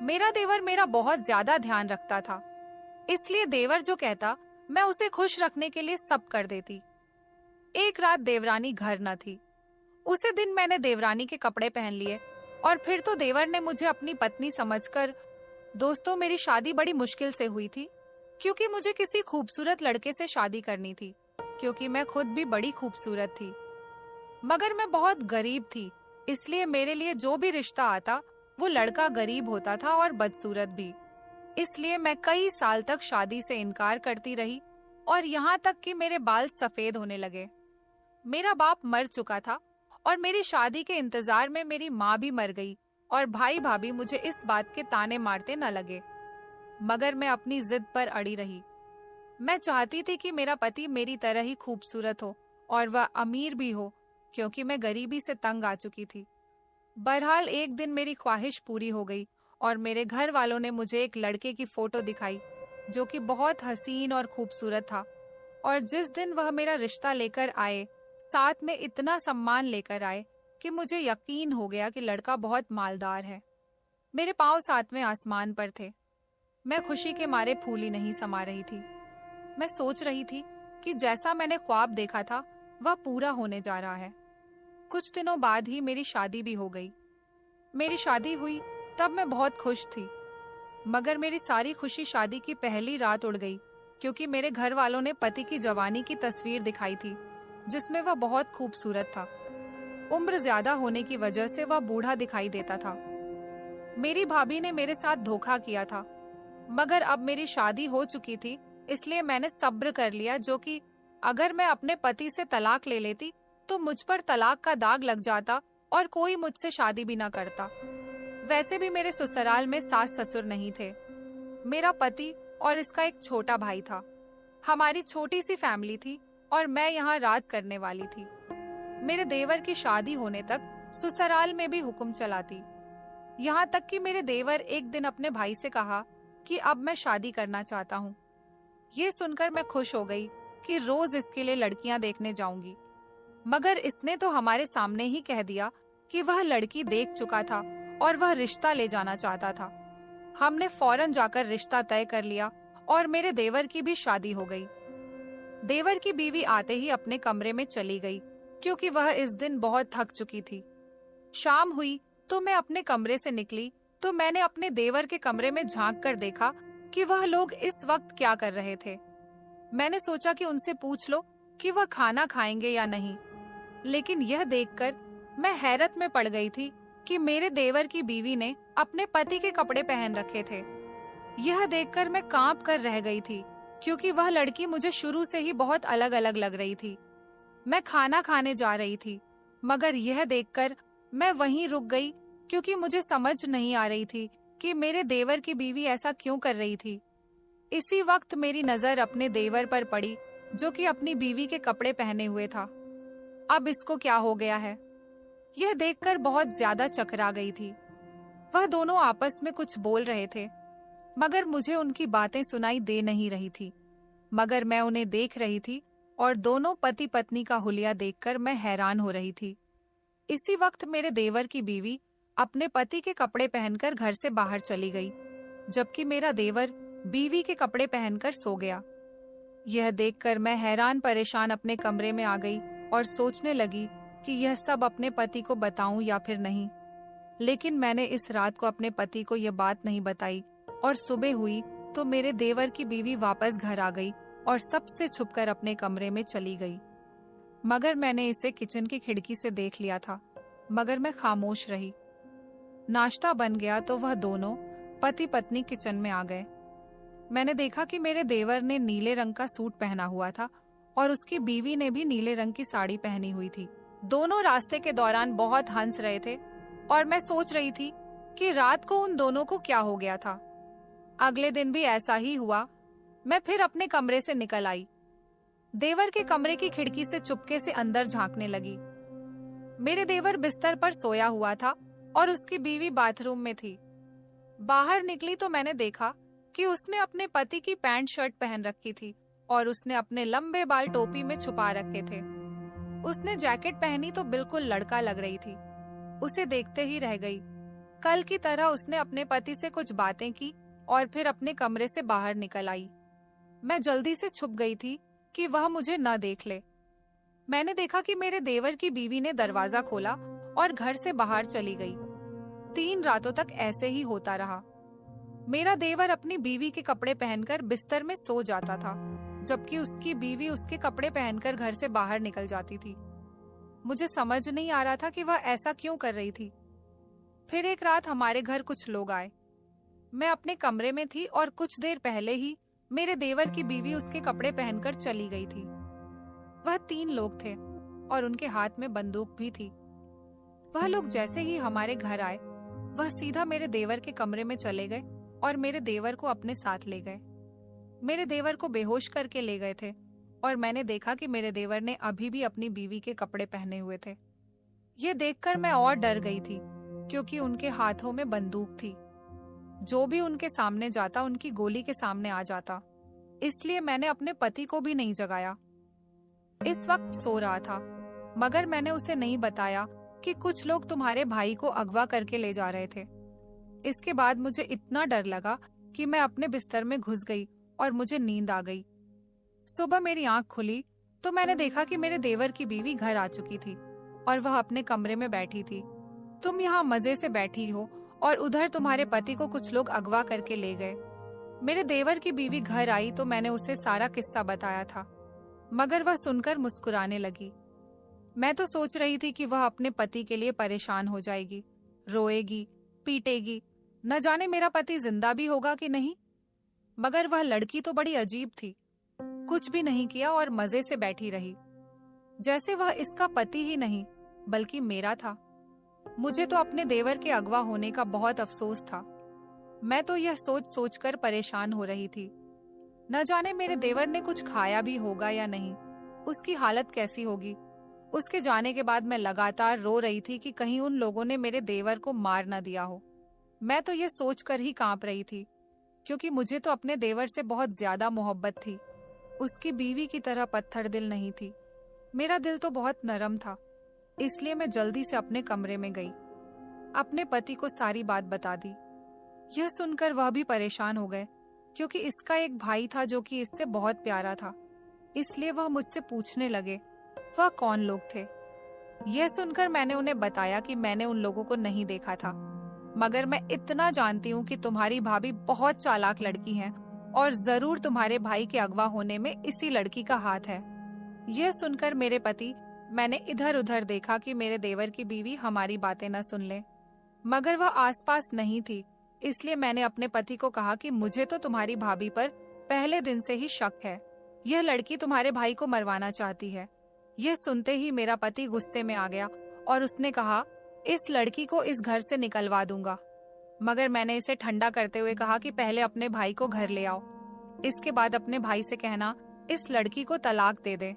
मेरा देवर मेरा बहुत ज्यादा ध्यान रखता था, इसलिए देवर जो कहता मैं उसे खुश रखने के लिए सब कर देती। एक रात देवरानी घर न थी। उसी दिन मैंने देवरानी के कपड़े पहन लिए और फिर तो देवर ने मुझे अपनी पत्नी समझकर। दोस्तों, मेरी शादी बड़ी मुश्किल से हुई थी, क्योंकि मुझे किसी खूबसूरत लड़के से शादी करनी थी, क्योंकि मैं खुद भी बड़ी खूबसूरत थी। मगर मैं बहुत गरीब थी, इसलिए मेरे लिए जो भी रिश्ता आता वो लड़का गरीब होता था और बदसूरत भी। इसलिए मैं कई साल तक शादी से इनकार करती रही और यहाँ तक कि मेरे बाल सफेद होने लगे। मेरा बाप मर चुका था और मेरी शादी के इंतजार में मेरी माँ भी मर गई और भाई भाभी मुझे इस बात के ताने मारते न लगे। मगर मैं अपनी जिद पर अड़ी रही। मैं चाहती थी कि मेरा पति मेरी तरह ही खूबसूरत हो और वह अमीर भी हो, क्योंकि मैं गरीबी से तंग आ चुकी थी। बहरहाल एक दिन मेरी ख्वाहिश पूरी हो गई और मेरे घर वालों ने मुझे एक लड़के की फोटो दिखाई जो कि बहुत हसीन और खूबसूरत था। और जिस दिन वह मेरा रिश्ता लेकर आए, साथ में इतना सम्मान लेकर आए कि मुझे यकीन हो गया कि लड़का बहुत मालदार है। मेरे पांव सातवें आसमान पर थे। मैं खुशी के मारे फूली नहीं समा रही थी। मैं सोच रही थी कि जैसा मैंने ख्वाब देखा था वह पूरा होने जा रहा है। कुछ दिनों बाद ही मेरी शादी भी हो गई। मेरी शादी हुई तब मैं बहुत खुश थी, मगर मेरी सारी खुशी शादी की पहली रात उड़ गई, क्योंकि मेरे घर वालों ने पति की जवानी की तस्वीर दिखाई थी, जिसमें वह बहुत खूबसूरत था। उम्र ज्यादा होने की वजह से वह बूढ़ा दिखाई देता था। मेरी भाभी ने मेरे साथ धोखा किया था, मगर अब मेरी शादी हो चुकी थी, इसलिए मैंने सब्र कर लिया, जो कि अगर मैं अपने पति से तलाक ले लेती तो मुझ पर तलाक का दाग लग जाता और कोई मुझसे शादी भी ना करता। वैसे भी मेरे ससुराल में सास ससुर नहीं थे। मेरा पति और इसका एक छोटा भाई था। हमारी छोटी सी फैमिली थी और मैं यहाँ रात करने वाली थी। मेरे देवर की शादी होने तक ससुराल में भी हुक्म चलाती। यहाँ तक कि मेरे देवर एक दिन अपने भाई से कहा कि अब मैं शादी करना चाहता हूँ। ये सुनकर मैं खुश हो गई कि रोज इसके लिए लड़कियां देखने जाऊंगी। मगर इसने तो हमारे सामने ही कह दिया कि वह लड़की देख चुका था और वह रिश्ता ले जाना चाहता था। हमने फौरन जाकर रिश्ता तय कर लिया और मेरे देवर की भी शादी हो गई। देवर की बीवी आते ही अपने कमरे में चली गई, क्योंकि वह इस दिन बहुत थक चुकी थी। शाम हुई तो मैं अपने कमरे से निकली तो मैंने अपने देवर के कमरे में झांक कर देखा कि वह लोग इस वक्त क्या कर रहे थे। मैंने सोचा कि उनसे पूछ लो कि वह खाना खाएंगे या नहीं, लेकिन यह देखकर मैं हैरत में पड़ गई थी कि मेरे देवर की बीवी ने अपने पति के कपड़े पहन रखे थे। यह देखकर मैं कांप कर रह गई थी, क्योंकि वह लड़की मुझे शुरू से ही बहुत अलग अलग लग रही थी। मैं खाना खाने जा रही थी, मगर यह देखकर मैं वहीं रुक गई, क्योंकि मुझे समझ नहीं आ रही थी कि मेरे देवर की बीवी ऐसा क्यों कर रही थी। इसी वक्त मेरी नजर अपने देवर पर पड़ी, जो कि अपनी बीवी के कपड़े पहने हुए था। अब इसको क्या हो गया है, यह देखकर बहुत ज्यादा चकरा गई थी। वह दोनों आपस में कुछ बोल रहे थे, मगर मुझे उनकी बातें सुनाई दे नहीं रही थी। मगर मैं उन्हें देख रही थी और दोनों पति पत्नी का हुलिया देखकर मैं हैरान हो रही थी। इसी वक्त मेरे देवर की बीवी अपने पति के कपड़े पहनकर घर से बाहर चली गई, जबकि मेरा देवर बीवी के कपड़े पहनकर सो गया। यह देखकर मैं हैरान परेशान अपने कमरे में आ गई और सोचने लगी कि यह सब अपने पति को बताऊं या फिर नहीं। लेकिन मैंने इस रात को अपने पति को यह बात नहीं बताई और सुबह हुई तो मेरे देवर की बीवी वापस घर आ गई और सबसे छुपकर अपने कमरे में चली गई। मगर मैंने इसे किचन की खिड़की से देख लिया था, मगर मैं खामोश रही। नाश्ता बन गया तो वह दोनों पति पत्नी किचन में आ गए। मैंने देखा कि मेरे देवर ने नीले रंग का सूट पहना हुआ था और उसकी बीवी ने भी नीले रंग की साड़ी पहनी हुई थी। दोनों रास्ते के दौरान बहुत हंस रहे थे और मैं सोच रही थी कि रात को उन दोनों को क्या हो गया था। अगले दिन भी ऐसा ही हुआ। मैं फिर अपने कमरे से निकल आई। देवर के कमरे की खिड़की से चुपके से अंदर झांकने लगी। मेरे देवर बिस्तर पर सोया हुआ था और उसकी बीवी बाथरूम में थी। बाहर निकली तो मैंने देखा कि उसने अपने पति की पैंट शर्ट पहन रखी थी और उसने अपने लंबे बाल टोपी में छुपा रखे थे। उसने जैकेट पहनी तो बिल्कुल लड़का लग रही थी। उसे देखते ही रह गई। कल की तरह उसने अपने पति से कुछ बातें की और फिर अपने कमरे से बाहर निकल आई। मैं जल्दी से छुप गई थी कि वह मुझे न देख ले। मैंने देखा कि मेरे देवर की बीवी ने दरवाजा खोला और घर से बाहर चली गई। 3 रातों तक ऐसे ही होता रहा। मेरा देवर अपनी बीवी के कपड़े पहनकर बिस्तर में सो जाता था, जबकि उसकी बीवी उसके कपड़े पहनकर घर से बाहर निकल जाती थी। मुझे समझ नहीं आ रहा था कि वह ऐसा क्यों कर रही थी। फिर एक रात हमारे घर कुछ लोग आए। मैं अपने कमरे में थी और कुछ देर पहले ही मेरे देवर की बीवी उसके कपड़े पहनकर चली गई थी। वह 3 लोग थे और उनके हाथ में बंदूक भी थी। वह लोग जैसे ही हमारे घर आए, वह सीधा मेरे देवर के कमरे में चले गए और मेरे देवर को अपने साथ ले गए। मेरे देवर को बेहोश करके ले गए थे और मैंने देखा कि मेरे देवर ने अभी भी अपनी बीवी के कपड़े पहने हुए थे। ये देखकर मैं और डर गई थी, क्योंकि उनके हाथों में बंदूक थी। जो भी उनके सामने जाता उनकी गोली के सामने आ जाता। इसलिए मैंने अपने पति को भी नहीं जगाया। इस वक्त सो रहा था, मगर मैंने उसे नहीं बताया कि कुछ लोग तुम्हारे भाई को अगवा करके ले जा रहे थे। इसके बाद मुझे इतना डर लगा कि मैं अपने बिस्तर में घुस गई और मुझे नींद आ गई। सुबह मेरी आंख खुली तो मैंने देखा कि मेरे देवर की बीवी घर आ चुकी थी और वह अपने कमरे में बैठी थी। तुम यहाँ मजे से बैठी हो और उधर तुम्हारे पति को कुछ लोग अगवा करके ले गए। मेरे देवर की बीवी घर आई तो मैंने उसे सारा किस्सा बताया था, मगर वह सुनकर मुस्कुराने लगी। मैं तो सोच रही थी कि वह अपने पति के लिए परेशान हो जाएगी, रोएगी, पीटेगी, न जाने मेरा पति जिंदा भी होगा कि नहीं। मगर वह लड़की तो बड़ी अजीब थी, कुछ भी नहीं किया और मजे से बैठी रही, जैसे वह इसका पति ही नहीं बल्कि मेरा था। मुझे तो अपने देवर के अगवा होने का बहुत अफसोस था। मैं तो यह सोच सोचकर परेशान हो रही थी, न जाने मेरे देवर ने कुछ खाया भी होगा या नहीं, उसकी हालत कैसी होगी। उसके जाने के बाद मैं लगातार रो रही थी कि कहीं उन लोगों ने मेरे देवर को मार न दिया हो। मैं तो यह सोचकर ही कांप रही थी, क्योंकि मुझे तो अपने देवर से बहुत ज्यादा मोहब्बत थी। उसकी बीवी की तरह पत्थर दिल नहीं थी। मेरा दिल तो बहुत नरम था। इसलिए मैं जल्दी से अपने कमरे में गई, अपने पति को सारी बात बता दी। यह सुनकर वह भी परेशान हो गए, क्योंकि इसका एक भाई था जो कि इससे बहुत प्यारा था। इसलिए वह मुझसे पूछने लगे वह कौन लोग थे। यह सुनकर मैंने उन्हें बताया कि मैंने उन लोगों को नहीं देखा था, मगर मैं इतना जानती हूँ कि तुम्हारी भाभी बहुत चालाक लड़की है और जरूर तुम्हारे भाई के अगवा होने में इसी लड़की का हाथ है। यह सुनकर मेरे पति, मैंने इधर उधर देखा कि मेरे देवर की बीवी हमारी बातें न सुन ले, मगर वह आसपास नहीं थी। इसलिए मैंने अपने पति को कहा कि मुझे तो तुम्हारी भाभी पर पहले दिन से ही शक है। यह लड़की तुम्हारे भाई को मरवाना चाहती है। यह सुनते ही मेरा पति गुस्से में आ गया और उसने कहा इस लड़की को इस घर से निकलवा दूंगा। मगर मैंने इसे ठंडा करते हुए कहा कि पहले अपने भाई को घर ले आओ, इसके बाद अपने भाई से कहना इस लड़की को तलाक दे दे।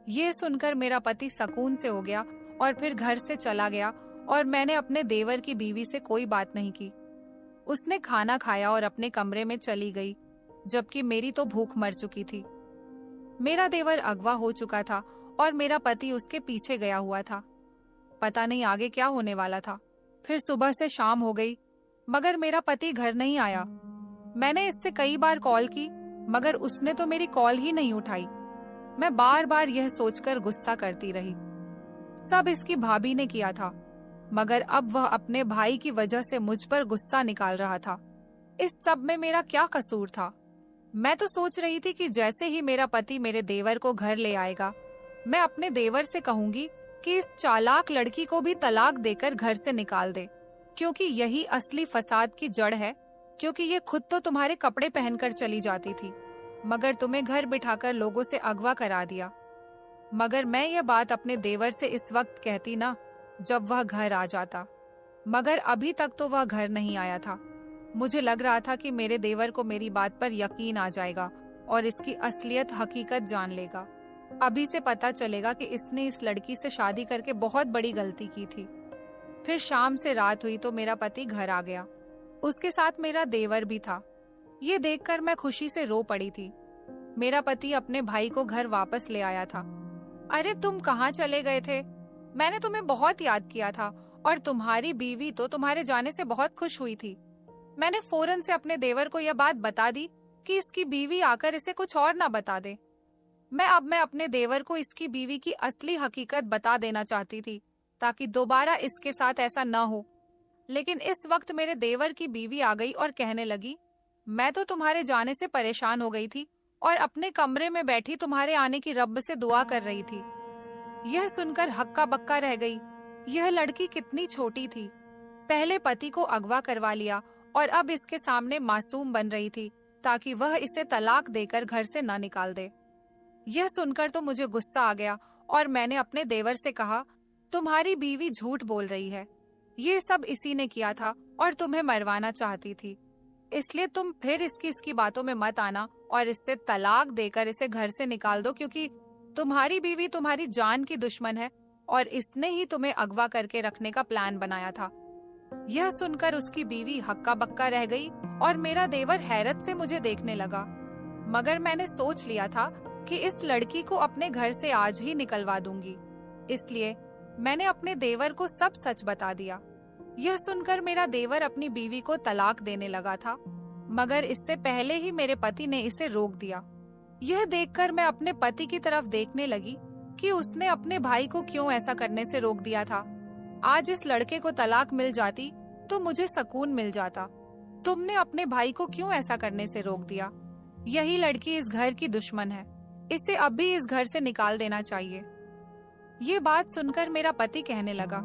ये सुनकर मेरा पति सकून से हो गया और फिर घर से चला गया और मैंने अपने देवर की बीवी से कोई बात नहीं की। उसने खाना खाया और अपने कमरे में चली गई, जबकि मेरी तो भूख मर चुकी थी। मेरा देवर अगवा हो चुका था और मेरा पति उसके पीछे गया हुआ था। पता नहीं आगे क्या होने वाला था। फिर सुबह से शाम हो गई, मगर मेरा पति घर नहीं आया। मैंने इससे कई बार कॉल की, मगर उसने तो मेरी कॉल ही नहीं उठाई। मैं बार बार यह सोचकर गुस्सा करती रही। सब इसकी भाभी ने किया था, मगर अब वह अपने भाई की वजह से मुझ पर गुस्सा निकाल रहा था। इस सब में मेरा क्या कसूर था? मैं तो सोच रही थी कि जैसे ही मेरा पति मेरे देवर को घर ले आएगा, मैं अपने देवर से कहूंगी कि इस चालाक लड़की को भी तलाक देकर घर से निकाल दे, क्योंकि यही असली फसाद की जड़ है। क्योंकि ये खुद तो तुम्हारे कपड़े पहनकर चली जाती थी, मगर तुम्हें घर बिठाकर लोगों से अगवा करा दिया। मगर मैं यह बात अपने देवर से इस वक्त कहती ना, जब वह घर आ जाता, मगर अभी तक तो वह घर नहीं आया था। मुझे लग रहा था कि मेरे देवर को मेरी बात पर यकीन आ जाएगा और इसकी असलियत हकीकत जान लेगा। अभी से पता चलेगा कि इसने इस लड़की से शादी करके बहुत बड़ी गलती की थी। फिर शाम से रात हुई तो मेरा पति घर आ गया, उसके साथ मेरा देवर भी था। ये देखकर मैं खुशी से रो पड़ी थी। मेरा पति अपने भाई को घर वापस ले आया था। अरे तुम कहाँ चले गए थे? मैंने तुम्हें बहुत याद किया था और तुम्हारी बीवी तो तुम्हारे जाने से बहुत खुश हुई थी। मैंने फौरन से अपने देवर को यह बात बता दी कि इसकी बीवी आकर इसे कुछ और ना बता दे। मैं अपने देवर को इसकी बीवी की असली हकीकत बता देना चाहती थी ताकि दोबारा इसके साथ ऐसा न हो। लेकिन इस वक्त मेरे देवर की बीवी आ गई और कहने लगी, मैं तो तुम्हारे जाने से परेशान हो गई थी और अपने कमरे में बैठी तुम्हारे आने की रब से दुआ कर रही थी। यह सुनकर हक्का बक्का रह गई। यह लड़की कितनी छोटी थी, पहले पति को अगवा करवा लिया और अब इसके सामने मासूम बन रही थी ताकि वह इसे तलाक देकर घर से न निकाल दे। यह सुनकर तो मुझे गुस्सा आ गया और मैंने अपने देवर से कहा, तुम्हारी बीवी झूठ बोल रही है, ये सब इसी ने किया था और तुम्हें मरवाना चाहती थी, इसलिए तुम फिर इसकी बातों में मत आना और इससे तलाक देकर इसे घर से निकाल दो, क्योंकि तुम्हारी बीवी तुम्हारी जान की दुश्मन है और इसने ही तुम्हें अगवा करके रखने का प्लान बनाया था। यह सुनकर उसकी बीवी हक्का बक्का रह गई और मेरा देवर हैरत से मुझे देखने लगा। मगर मैंने सोच लिया था कि इस लड़की को अपने घर से आज ही निकलवा दूंगी, इसलिए मैंने अपने देवर को सब सच बता दिया। यह सुनकर मेरा देवर अपनी बीवी को तलाक देने लगा था, मगर इससे पहले ही मेरे पति ने इसे रोक दिया। यह देखकर मैं अपने पति की तरफ देखने लगी कि उसने अपने भाई को क्यों ऐसा करने से रोक दिया था। आज इस लड़के को तलाक मिल जाती तो मुझे सुकून मिल जाता। तुमने अपने भाई को क्यों ऐसा करने से रोक दिया? यही लड़की इस घर की दुश्मन है, इसे अभी इस घर से निकाल देना चाहिए। ये बात सुनकर मेरा पति कहने लगा,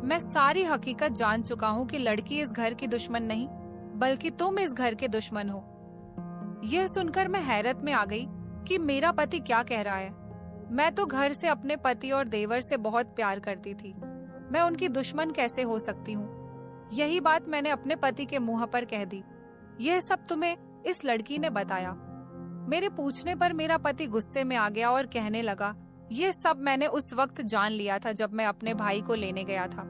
मैं सारी हकीकत जान चुका हूँ कि लड़की इस घर की दुश्मन नहीं बल्कि तुम इस घर के दुश्मन हो। यह सुनकर मैं हैरत में आ गई कि मेरा पति क्या कह रहा है। मैं तो घर से अपने पति और देवर से बहुत प्यार करती थी, मैं उनकी दुश्मन कैसे हो सकती हूँ? यही बात मैंने अपने पति के मुंह पर कह दी। यह सब तुम्हें इस लड़की ने बताया? मेरे पूछने पर मेरा पति गुस्से में आ गया और कहने लगा, ये सब मैंने उस वक्त जान लिया था जब मैं अपने भाई को लेने गया था।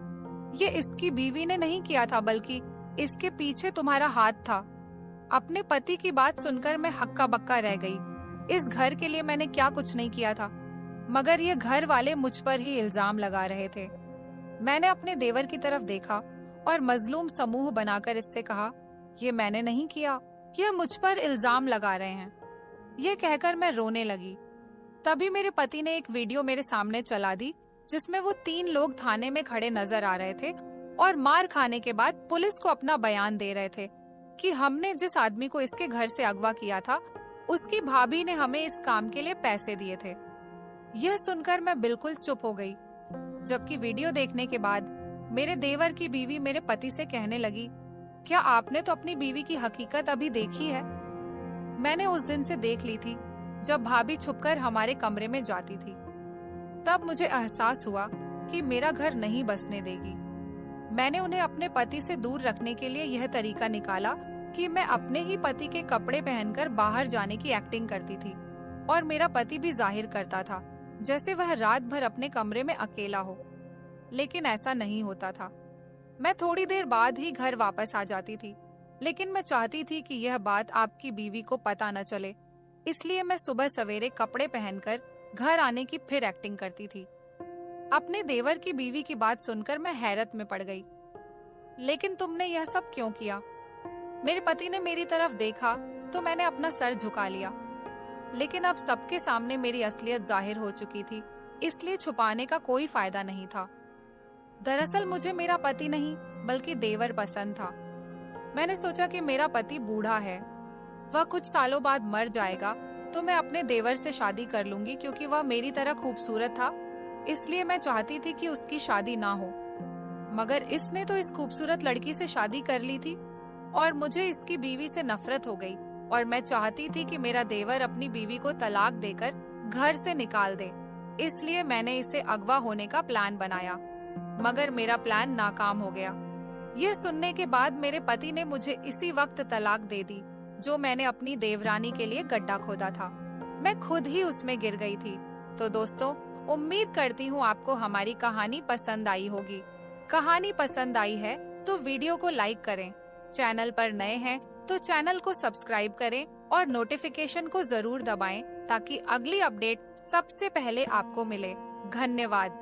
ये इसकी बीवी ने नहीं किया था बल्कि इसके पीछे तुम्हारा हाथ था। अपने पति की बात सुनकर मैं हक्का बक्का रह गई। इस घर के लिए मैंने क्या कुछ नहीं किया था, मगर ये घर वाले मुझ पर ही इल्जाम लगा रहे थे। मैंने अपने देवर की तरफ देखा और मजलूम समूह बनाकर इससे कहा, ये मैंने नहीं किया, यह मुझ पर इल्जाम लगा रहे हैं। यह कहकर मैं रोने लगी। तभी मेरे पति ने एक वीडियो मेरे सामने चला दी जिसमें वो 3 लोग थाने में खड़े नजर आ रहे थे और मार खाने के बाद पुलिस को अपना बयान दे रहे थे कि हमने जिस आदमी को इसके घर से अगवा किया था उसकी भाभी ने हमें इस काम के लिए पैसे दिए थे। यह सुनकर मैं बिल्कुल चुप हो गई, जबकि वीडियो देखने के बाद मेरे देवर की बीवी मेरे पति से कहने लगी, क्या आपने तो अपनी बीवी की हकीकत अभी देखी है? मैंने उस दिन से देख ली थी जब भाभी छुपकर हमारे कमरे में जाती थी। तब मुझे एहसास हुआ कि मेरा घर नहीं बसने देगी। मैंने उन्हें अपने पति से दूर रखने के लिए यह तरीका निकाला कि मैं अपने ही पति के कपड़े पहनकर बाहर जाने की एक्टिंग करती थी और मेरा पति भी जाहिर करता था जैसे वह रात भर अपने कमरे में अकेला हो, लेकिन ऐसा नहीं होता था। मैं थोड़ी देर बाद ही घर वापस आ जाती थी, लेकिन मैं चाहती थी कि यह बात आपकी बीवी को पता न चले, इसलिए मैं सुबह सवेरे कपड़े पहनकर घर आने की फिर एक्टिंग करती थी। अपने देवर की बीवी की बात सुनकर मैं हैरत में पड़ गई। लेकिन तुमने यह सब क्यों किया? मेरे पति ने मेरी तरफ देखा तो मैंने अपना सर झुका लिया, लेकिन अब सबके सामने मेरी असलियत जाहिर हो चुकी थी, इसलिए छुपाने का कोई फायदा नहीं था। दरअसल मुझे मेरा पति नहीं बल्कि देवर पसंद था। मैंने सोचा कि मेरा पति बूढ़ा है, वह कुछ सालों बाद मर जाएगा तो मैं अपने देवर से शादी कर लूंगी, क्योंकि वह मेरी तरह खूबसूरत था, इसलिए मैं चाहती थी कि उसकी शादी ना हो। मगर इसने तो इस खूबसूरत लड़की से शादी कर ली थी और मुझे इसकी बीवी से नफरत हो गई और मैं चाहती थी कि मेरा देवर अपनी बीवी को तलाक देकर घर से निकाल दे, इसलिए मैंने इसे अगवा होने का प्लान बनाया, मगर मेरा प्लान नाकाम हो गया। यह सुनने के बाद मेरे पति ने मुझे इसी वक्त तलाक दे दी जो मैंने अपनी देवरानी के लिए गड्ढा खोदा था। मैं खुद ही उसमें गिर गई थी। तो दोस्तों, उम्मीद करती हूँ आपको हमारी कहानी पसंद आई होगी। कहानी पसंद आई है तो वीडियो को लाइक करें, चैनल पर नए हैं तो चैनल को सब्सक्राइब करें और नोटिफिकेशन को जरूर दबाएं ताकि अगली अपडेट सबसे पहले आपको मिले। धन्यवाद।